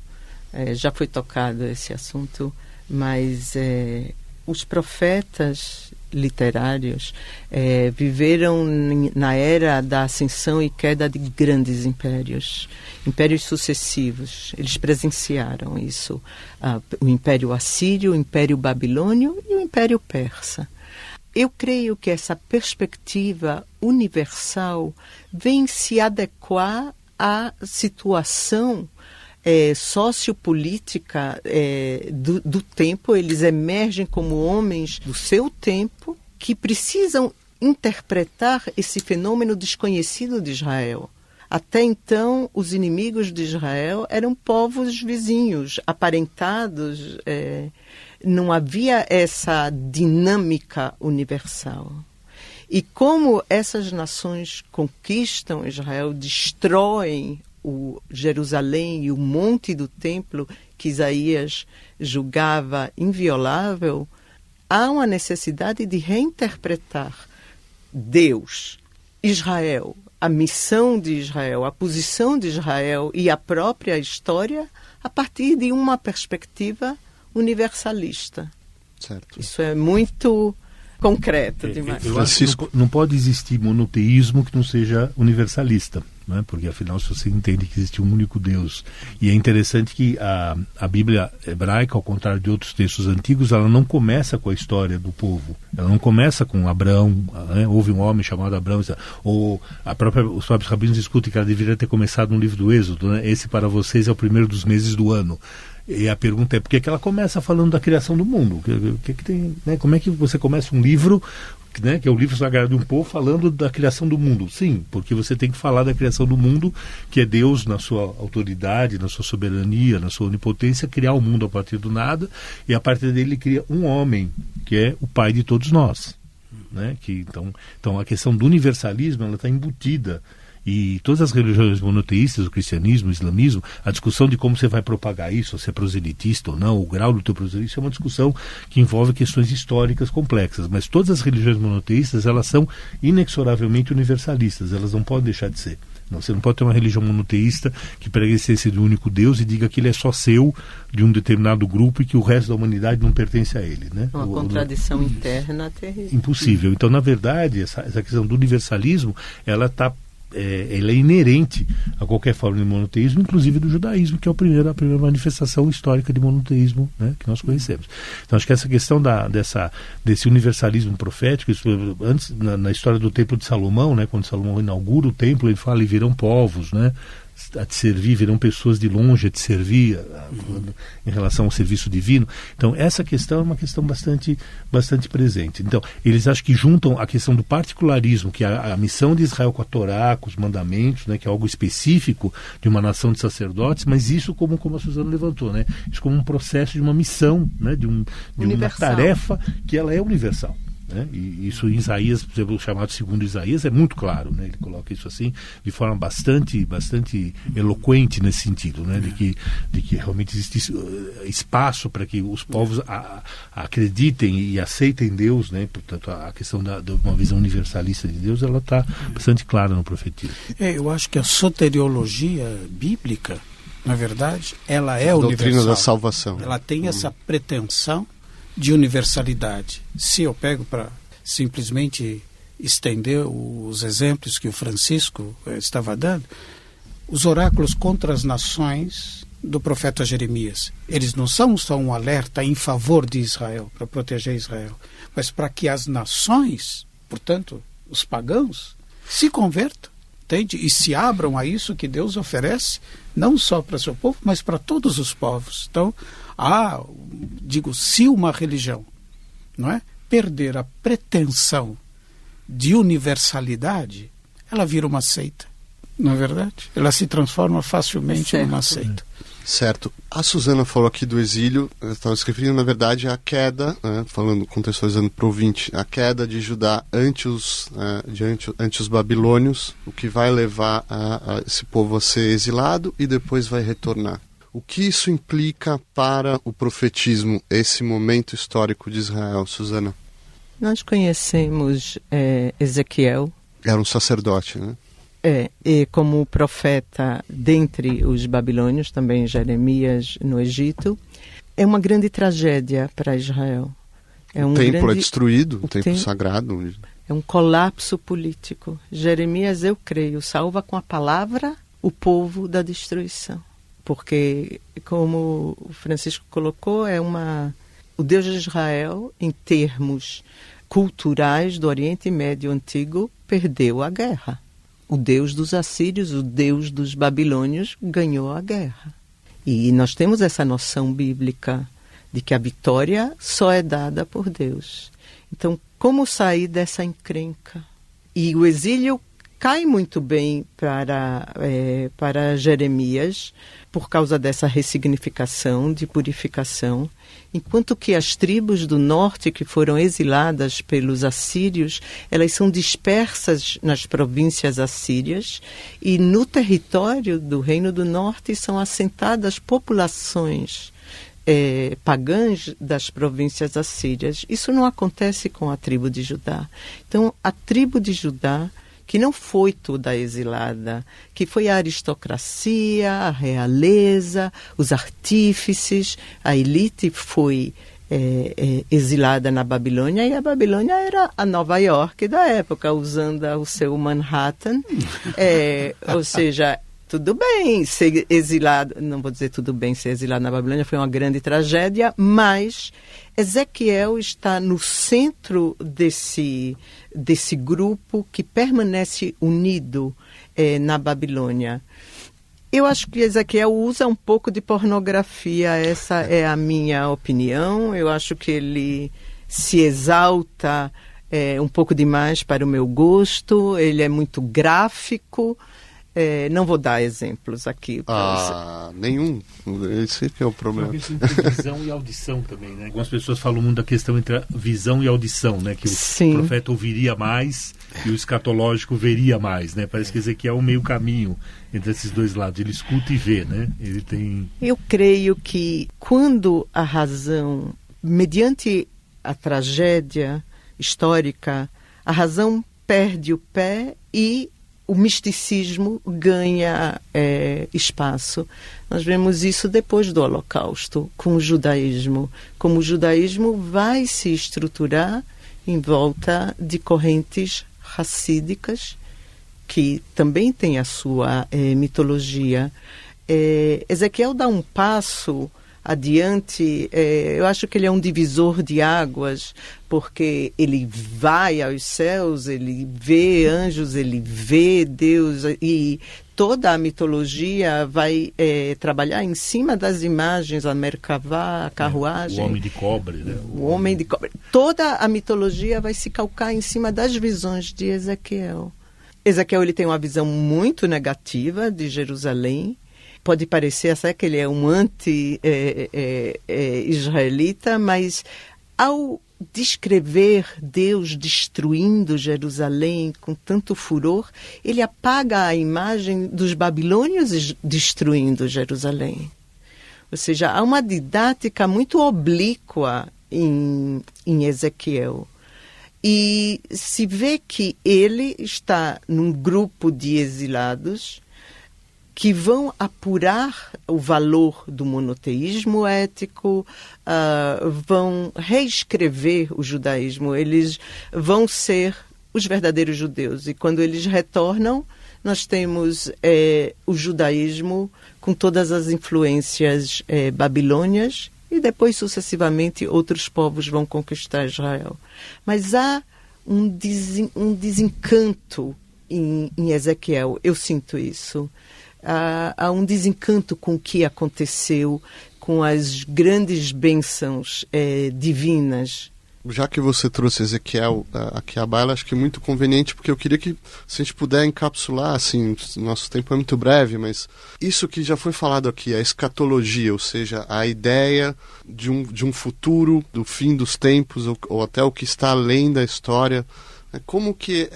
Já foi tocado esse assunto, mas os profetas literários viveram na era da ascensão e queda de grandes impérios sucessivos. Eles presenciaram isso, o Império Assírio, o Império Babilônio e o Império Persa. Eu creio que essa perspectiva universal vem se adequar à situação sociopolítica do tempo. Eles emergem como homens do seu tempo que precisam interpretar esse fenômeno desconhecido de Israel. Até então, os inimigos de Israel eram povos vizinhos, aparentados, não havia essa dinâmica universal. E como essas nações conquistam Israel, destroem o Jerusalém e o monte do templo que Isaías julgava inviolável, há uma necessidade de reinterpretar Deus, Israel, a missão de Israel, a posição de Israel e a própria história a partir de uma perspectiva universalista. Certo. Isso é muito concreto demais. Eu acho que não pode existir monoteísmo que não seja universalista, né? Porque afinal se você entende que existe um único Deus. E é interessante que a Bíblia hebraica, ao contrário de outros textos antigos, ela não começa com a história do povo, ela não começa com Abraão, né? Houve um homem chamado Abraão, ou os próprios rabinos discutem que ela deveria ter começado no livro do Êxodo, né? Esse para vocês é o primeiro dos meses do ano. E a pergunta é por que ela começa falando da criação do mundo? Que tem, né? Como é que você começa um livro, né, que é o livro sagrado de um povo, falando da criação do mundo? Sim, porque você tem que falar da criação do mundo, que é Deus, na sua autoridade, na sua soberania, na sua onipotência, criar o mundo a partir do nada, e a partir dele ele cria um homem, que é o pai de todos nós, né? Então a questão do universalismo, ela está embutida. E todas as religiões monoteístas, o cristianismo, o islamismo, a discussão de como você vai propagar isso, se é proselitista ou não, o grau do teu proselitismo, é uma discussão que envolve questões históricas complexas. Mas todas as religiões monoteístas, elas são inexoravelmente universalistas, elas não podem deixar de ser. Não, você não pode ter uma religião monoteísta que pregue a existência de um único Deus e diga que ele é só seu, de um determinado grupo, e que o resto da humanidade não pertence a ele, né? Uma contradição interna terrível. Impossível. Então, na verdade, essa questão do universalismo, ela está ela é inerente a qualquer forma de monoteísmo, inclusive do judaísmo, que é a primeira manifestação histórica de monoteísmo, né, que nós conhecemos. Então acho que essa questão desse universalismo profético, isso, antes na história do Templo de Salomão, né, quando Salomão inaugura o templo, ele fala: e virão povos, né, a te servir, virão pessoas de longe a te servir, em relação ao serviço divino. Então essa questão é uma questão bastante presente. Então eles acham que juntam a questão do particularismo, que é a missão de Israel com a Torá, com os mandamentos, né, que é algo específico de uma nação de sacerdotes, mas isso como a Suzana levantou, né, isso como um processo de uma missão, né, de uma tarefa que ela é universal. Né? E isso em Isaías, por exemplo, o chamado segundo Isaías, é muito claro, né? Ele coloca isso assim de forma bastante eloquente nesse sentido, né? de que realmente existe espaço para que os povos acreditem e aceitem Deus, né? Portanto, a questão de uma visão universalista de Deus, ela está bastante clara no profetismo. Eu acho que a soteriologia bíblica, na verdade, ela é universal. A doutrina da salvação. Ela tem essa pretensão de universalidade. Se eu pego para simplesmente estender os exemplos que o Francisco estava dando, os oráculos contra as nações do profeta Jeremias, eles não são só um alerta em favor de Israel, para proteger Israel, mas para que as nações, portanto, os pagãos, se convertam, entende? E se abram a isso que Deus oferece, não só para seu povo, mas para todos os povos. Então, se uma religião, não é, perder a pretensão de universalidade, ela vira uma seita, não é verdade? Ela se transforma facilmente numa seita. Certo. A Suzana falou aqui do exílio, estava se referindo, na verdade, à queda, né, contextualizando para o ouvinte, a queda de Judá ante os babilônios, o que vai levar esse povo a ser exilado e depois vai retornar. O que isso implica para o profetismo, esse momento histórico de Israel, Suzana? Nós conhecemos Ezequiel. Era um sacerdote, né? E como profeta dentre os babilônios, também Jeremias no Egito. É uma grande tragédia para Israel. O templo é destruído, o templo sagrado. É um colapso político. Jeremias, eu creio, salva com a palavra o povo da destruição. Porque, como o Francisco colocou, o Deus de Israel, em termos culturais do Oriente Médio Antigo, perdeu a guerra. O Deus dos assírios, o Deus dos babilônios, ganhou a guerra. E nós temos essa noção bíblica de que a vitória só é dada por Deus. Então, como sair dessa encrenca? E o exílio cai muito bem para Jeremias, por causa dessa ressignificação, de purificação, enquanto que as tribos do norte que foram exiladas pelos assírios, elas são dispersas nas províncias assírias e no território do Reino do Norte são assentadas populações pagãs das províncias assírias. Isso não acontece com a tribo de Judá. Então, a tribo de Judá, que não foi toda exilada, que foi a aristocracia, a realeza, os artífices, a elite foi exilada na Babilônia, e a Babilônia era a Nova York da época, usando o seu Manhattan. Ou seja, tudo bem ser exilado, não vou dizer tudo bem ser exilado na Babilônia, foi uma grande tragédia, mas Ezequiel está no centro desse grupo que permanece unido na Babilônia. Eu acho que Ezequiel usa um pouco de pornografia, essa é a minha opinião. Eu acho que ele se exalta um pouco demais para o meu gosto, ele é muito gráfico. Não vou dar exemplos aqui. Nenhum. Esse que é o problema. Entre visão e audição também, né? Algumas pessoas falam muito da questão entre a visão e a audição, né? Que o profeta ouviria mais e o escatológico veria mais, né? Parece que Ezequiel é um meio caminho entre esses dois lados. Ele escuta e vê, né? Ele tem... Eu creio que quando a razão, mediante a tragédia histórica, a razão perde o pé e o misticismo ganha espaço. Nós vemos isso depois do Holocausto, com o judaísmo. Como o judaísmo vai se estruturar em volta de correntes racídicas que também tem a sua mitologia. Ezequiel dá um passo adiante, eu acho que ele é um divisor de águas, porque ele vai aos céus, ele vê anjos, ele vê Deus, e toda a mitologia vai trabalhar em cima das imagens, a Merkavá, a carruagem. O homem de cobre, né? O homem de cobre. Toda a mitologia vai se calcar em cima das visões de Ezequiel. Ezequiel, ele tem uma visão muito negativa de Jerusalém. Pode parecer até que ele é um anti-israelita, mas ao descrever Deus destruindo Jerusalém com tanto furor, ele apaga a imagem dos babilônios destruindo Jerusalém. Ou seja, há uma didática muito oblíqua em Ezequiel. E se vê que ele está num grupo de exilados que vão apurar o valor do monoteísmo ético, vão reescrever o judaísmo, eles vão ser os verdadeiros judeus. E quando eles retornam, nós temos o judaísmo com todas as influências babilônias, e depois, sucessivamente, outros povos vão conquistar Israel. Mas há um desencanto em Ezequiel, eu sinto isso. Há um desencanto com o que aconteceu, com as grandes bênçãos divinas. Já que você trouxe Ezequiel aqui à baila, acho que é muito conveniente, porque eu queria que, se a gente puder encapsular, assim, nosso tempo é muito breve, mas isso que já foi falado aqui, a escatologia, ou seja, a ideia de um futuro, do fim dos tempos, ou até o que está além da história. Como que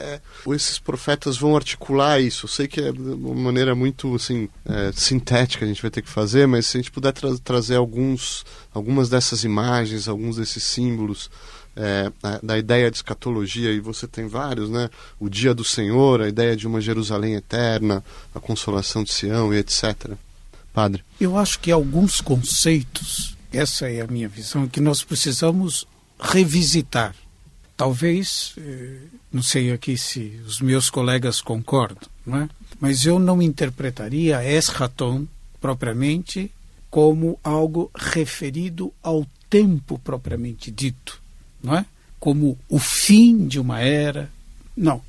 esses profetas vão articular isso? Eu sei que é de uma maneira muito assim, sintética a gente vai ter que fazer, mas se a gente puder trazer algumas dessas imagens, alguns desses símbolos da ideia de escatologia, e você tem vários, né? O dia do Senhor, a ideia de uma Jerusalém eterna, a consolação de Sião e etc. Padre? Eu acho que alguns conceitos, essa é a minha visão, que nós precisamos revisitar. Talvez, não sei aqui se os meus colegas concordam, não é? Mas eu não interpretaria Eschaton propriamente como algo referido ao tempo propriamente dito, não é? Como o fim de uma era. Não.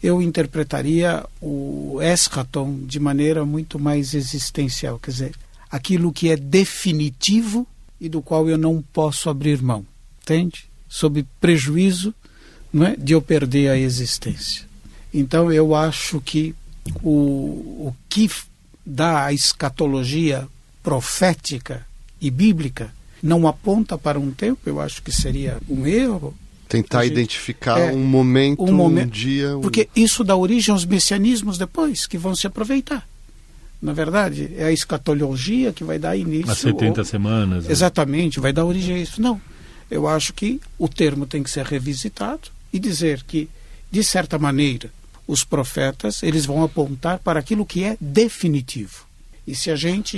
Eu interpretaria o Eschaton de maneira muito mais existencial, quer dizer, aquilo que é definitivo e do qual eu não posso abrir mão, entende? Sob prejuízo, não é, de eu perder a existência. Então eu acho que o que dá a escatologia profética e bíblica não aponta para um tempo, eu acho que seria um erro. Tentar identificar um momento, um dia... Porque isso dá origem aos messianismos depois, que vão se aproveitar. Na verdade, é a escatologia que vai dar início... As 70 semanas. Exatamente, vai dar origem a isso. Não. Eu acho que o termo tem que ser revisitado e dizer que, de certa maneira, os profetas eles vão apontar para aquilo que é definitivo. E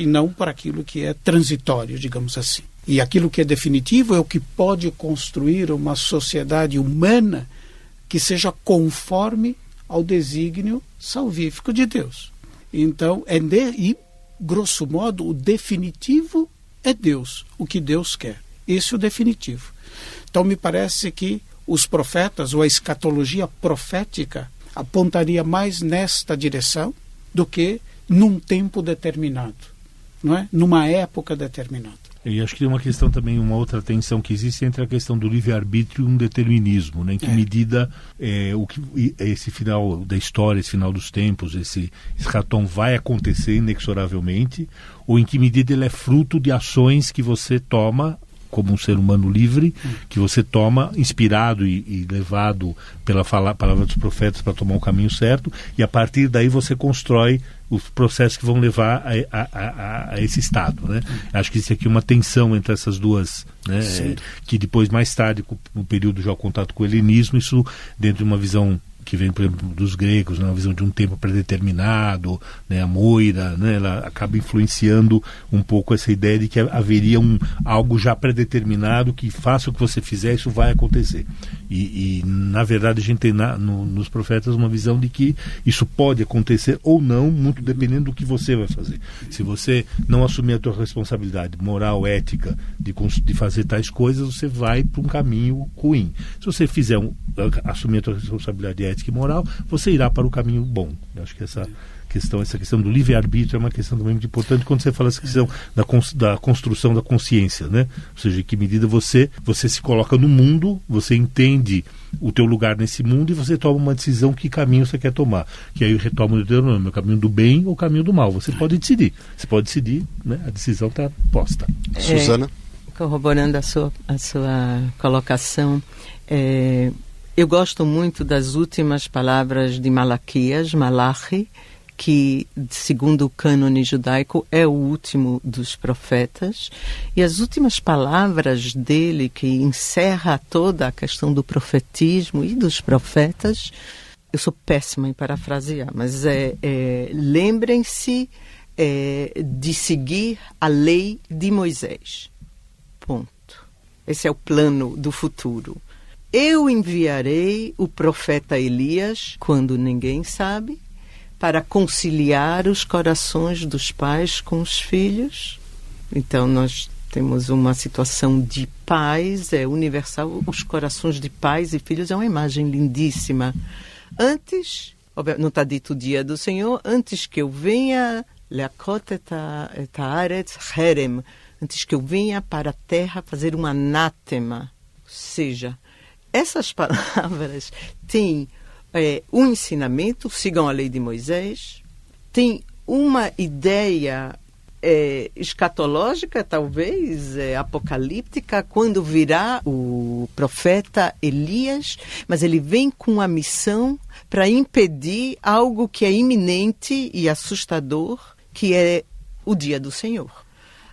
não para aquilo que é transitório, digamos assim. E aquilo que é definitivo é o que pode construir uma sociedade humana que seja conforme ao desígnio salvífico de Deus. Então, grosso modo, o definitivo é Deus, o que Deus quer. Esse é o definitivo. Então me parece que os profetas, ou a escatologia profética, apontaria mais nesta direção do que num tempo determinado, não é? Numa época determinada. E acho que tem uma questão também, uma outra tensão que existe entre a questão do livre-arbítrio e um determinismo, né? Em que medida esse final da história, esse final dos tempos, esse eschaton vai acontecer inexoravelmente, ou em que medida ele é fruto de ações que você toma como um ser humano livre, que você toma inspirado e levado pela palavra dos profetas para tomar o caminho certo, e a partir daí você constrói os processos que vão levar a esse estado, né? Acho que isso aqui é uma tensão entre essas duas, né? Que depois, mais tarde, no período já o contato com o helenismo, isso dentro de uma visão que vem, por exemplo, dos gregos, né, uma visão de um tempo predeterminado, né, a moira, né, ela acaba influenciando um pouco essa ideia de que haveria algo já predeterminado que faça o que você fizer, isso vai acontecer. E na verdade, a gente tem nos profetas uma visão de que isso pode acontecer ou não, muito dependendo do que você vai fazer. Se você não assumir a tua responsabilidade moral, ética, de fazer tais coisas, você vai para um caminho ruim. Se você assumir a tua responsabilidade ética e moral, você irá para o caminho bom. Eu acho que essa questão do livre-arbítrio é uma questão também muito importante quando você fala essa questão da construção da consciência, né? Ou seja, em que medida você se coloca no mundo, você entende o teu lugar nesse mundo e você toma uma decisão que caminho você quer tomar. Que aí retoma o Deuteronômio, o caminho do bem ou o caminho do mal. Você pode decidir. Você pode decidir, né? A decisão está posta. Susana? Corroborando a sua colocação, eu gosto muito das últimas palavras de Malaquias, Malachi, que, segundo o cânone judaico, é o último dos profetas. E as últimas palavras dele, que encerra toda a questão do profetismo e dos profetas, eu sou péssima em parafrasear, mas lembrem-se de seguir a lei de Moisés. Ponto. Esse é o plano do futuro. Eu enviarei o profeta Elias, quando ninguém sabe, para conciliar os corações dos pais com os filhos. Então, nós temos uma situação de pais, é universal. Os corações de pais e filhos é uma imagem lindíssima. Antes, não está dito o dia do Senhor, antes que eu venha, leakot et haaretz herem, antes que eu venha para a terra fazer um anátema. Ou seja, essas palavras têm um ensinamento, sigam a lei de Moisés, tem uma ideia escatológica, talvez, apocalíptica, quando virá o profeta Elias, mas ele vem com a missão para impedir algo que é iminente e assustador, que é o dia do Senhor.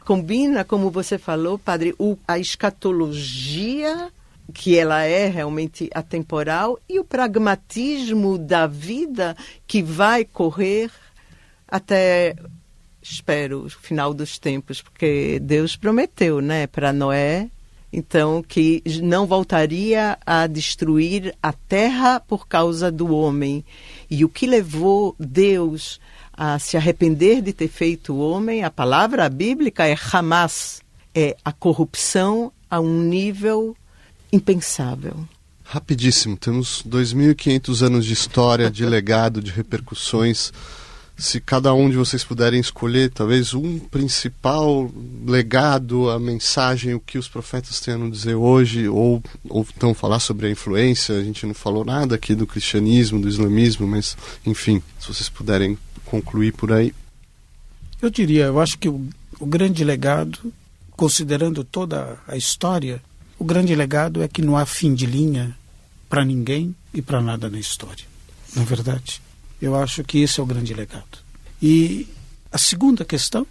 Combina, como você falou, padre, a escatologia, que ela é realmente atemporal, e o pragmatismo da vida que vai correr até, espero, o final dos tempos, porque Deus prometeu, né, para Noé, então, que não voltaria a destruir a terra por causa do homem. E o que levou Deus a se arrepender de ter feito o homem, a palavra bíblica é Hamas, é a corrupção a um nível impensável. Rapidíssimo, temos 2.500 anos de história, de legado, de repercussões. Se cada um de vocês puderem escolher talvez um principal legado, a mensagem, o que os profetas têm a nos dizer hoje, ou então falar sobre a influência, a gente não falou nada aqui do cristianismo, do islamismo, mas enfim, se vocês puderem concluir por aí. Eu acho que o grande legado, considerando toda a história, o grande legado é que não há fim de linha para ninguém e para nada na história. Não é verdade? Eu acho que esse é o grande legado. E a segunda questão,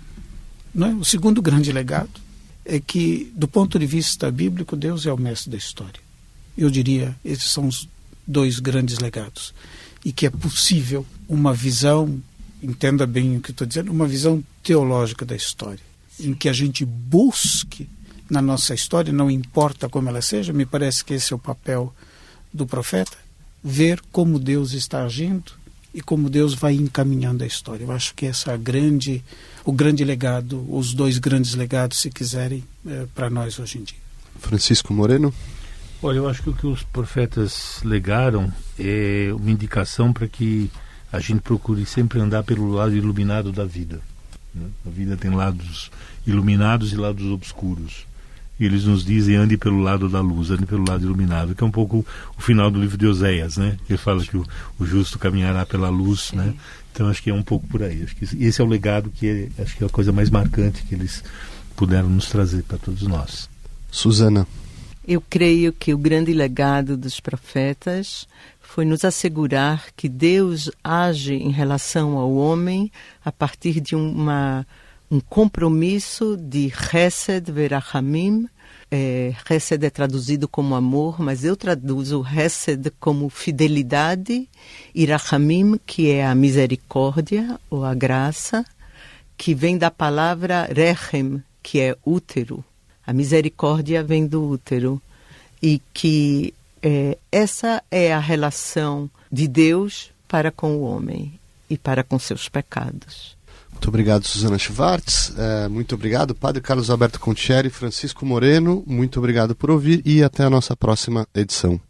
né, o segundo grande legado, é que, do ponto de vista bíblico, Deus é o mestre da história. Eu diria, esses são os dois grandes legados. E que é possível uma visão, entenda bem o que estou dizendo, uma visão teológica da história, em que a gente busque na nossa história, não importa como ela seja, me parece que esse é o papel do profeta, ver como Deus está agindo e como Deus vai encaminhando a história. Eu acho que essa o grande legado, os dois grandes legados, se quiserem, para nós hoje em dia. Francisco Moreno? Olha, eu acho que o que os profetas legaram é uma indicação para que a gente procure sempre andar pelo lado iluminado da vida, né? A vida tem lados iluminados e lados obscuros. E eles nos dizem, ande pelo lado da luz, ande pelo lado iluminado, que é um pouco o final do livro de Oséias, né? Ele fala que o justo caminhará pela luz, né? Então acho que é um pouco por aí. Acho que esse é o legado acho que é a coisa mais marcante que eles puderam nos trazer para todos nós. Susana? Eu creio que o grande legado dos profetas foi nos assegurar que Deus age em relação ao homem a partir de um compromisso de Chesed verachamim. Chesed é traduzido como amor, mas eu traduzo Chesed como fidelidade, e Rachamim, que é a misericórdia ou a graça, que vem da palavra Rechem, que é útero. A misericórdia vem do útero. E que Essa é a relação de Deus para com o homem e para com seus pecados. Muito obrigado, Susana Schwartz. Muito obrigado, Padre Carlos Alberto Contieri, Francisco Moreno. Muito obrigado por ouvir e até a nossa próxima edição.